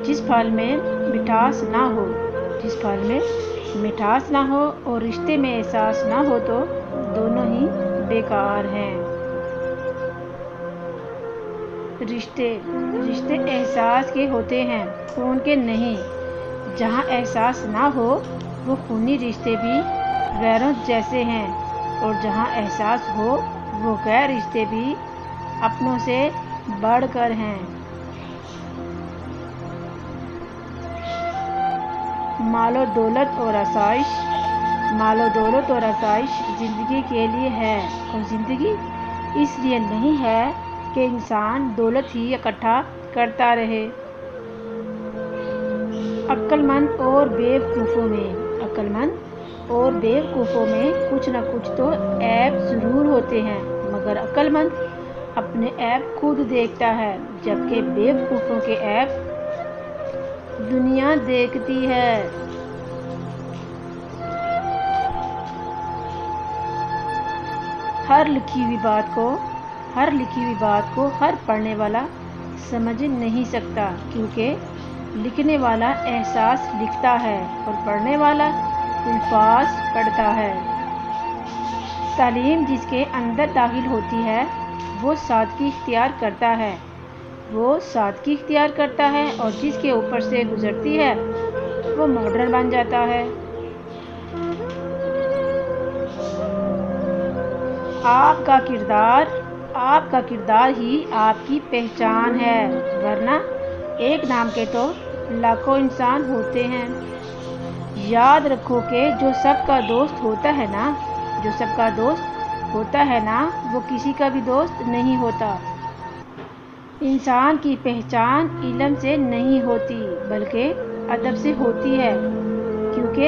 जिस फल में मिठास ना हो, जिस फल में मिठास ना हो और रिश्ते में एहसास ना हो तो दोनों ही बेकार हैं। रिश्ते रिश्ते एहसास के होते हैं, खून के नहीं। जहाँ एहसास ना हो वो खूनी रिश्ते भी गैरों जैसे हैं, और जहाँ एहसास हो वो गैर रिश्ते भी अपनों से बढ़कर हैं। मालो दौलत और आसाइश ज़िंदगी के लिए है, और ज़िंदगी इसलिए नहीं है कि इंसान दौलत ही इकट्ठा करता रहे। अक्लमंद और बेवकूफ़ों में कुछ न कुछ तो ऐब ज़रूर होते हैं, मगर अक्लमंद अपने ऐब खुद देखता है, जबकि बेवकूफ़ों के ऐब दुनिया देखती है। हर लिखी हुई बात को हर पढ़ने वाला समझ नहीं सकता, क्योंकि लिखने वाला एहसास लिखता है और पढ़ने वाला अल्फाज पढ़ता है। तालीम जिसके अंदर दाखिल होती है वो सादगी इख्तियार करता है, और जिसके ऊपर से गुजरती है वो मॉडर्न बन जाता है। आपका किरदार ही आपकी पहचान है, वरना एक नाम के तो लाखों इंसान होते हैं। याद रखो कि जो सबका दोस्त होता है ना वो किसी का भी दोस्त नहीं होता। इंसान की पहचान इल्म से नहीं होती बल्कि अदब से होती है, क्योंकि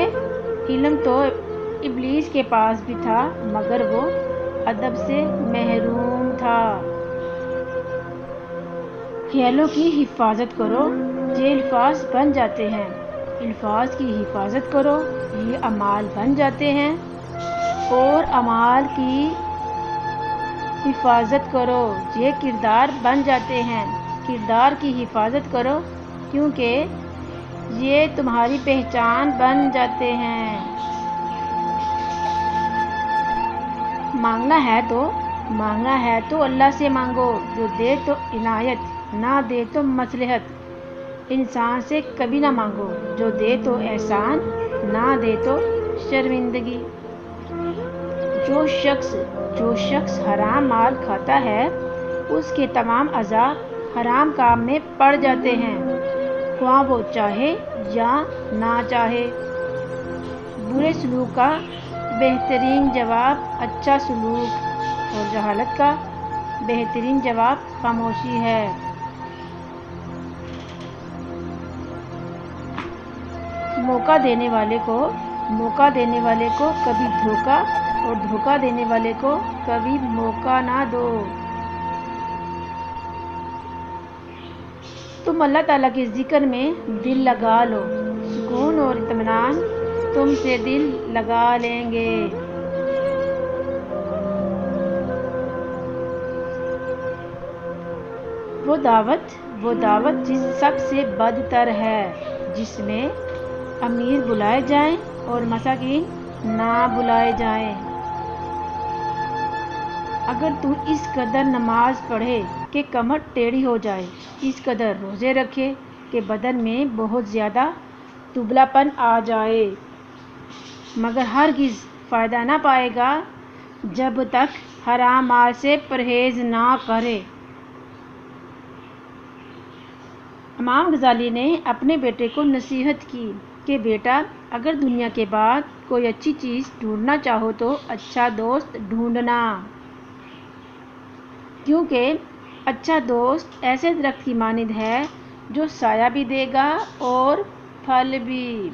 इल्म तो इब्लीस के पास भी था मगर वो अदब से महरूम था। ख्यालों की हिफाजत करो, ये अल्फाज बन जाते हैं। अल्फाज की हिफाजत करो, ये अमाल बन जाते हैं। और अमाल की हिफाजत करो, ये किरदार बन जाते हैं। किरदार की हिफाजत करो, क्योंकि ये तुम्हारी पहचान बन जाते हैं। मांगना है तो अल्लाह से मांगो, जो दे तो इनायत, ना दे तो मसलहत। इंसान से कभी ना मांगो, जो दे तो एहसान, ना दे तो शर्मिंदगी। जो शख्स हराम माल खाता है उसके तमाम अज़ाब हराम काम में पड़ जाते हैं, ख्वाह वो चाहे या ना चाहे। बुरे सलूक का बेहतरीन जवाब अच्छा सलूक, और जहालत का बेहतरीन जवाब खामोशी है। मौका देने वाले को कभी धोखा, और धोखा देने वाले को कभी मौका ना दो। तुम अल्लाह ताला के ज़िक्र में दिल लगा लो, सुकून और इत्मीनान तुमसे दिल लगा लेंगे। वो दावत जिस सबसे बदतर है, जिसमें अमीर बुलाए जाएं और मसाकीन ना बुलाए जाएं। अगर तू इस कदर नमाज पढ़े कि कमर टेढ़ी हो जाए, इस कदर रोज़े रखे कि बदन में बहुत ज़्यादा दुबलापन आ जाए, मगर हरगिज़ फ़ायदा ना पाएगा जब तक हराम माल से परहेज़ ना करे। इमाम गज़ाली ने अपने बेटे को नसीहत की कि बेटा, अगर दुनिया के बाद कोई अच्छी चीज़ ढूंढना चाहो तो अच्छा दोस्त ढूंढना, क्योंकि अच्छा दोस्त ऐसे दरख्त की मानिंद है जो साया भी देगा और फल भी।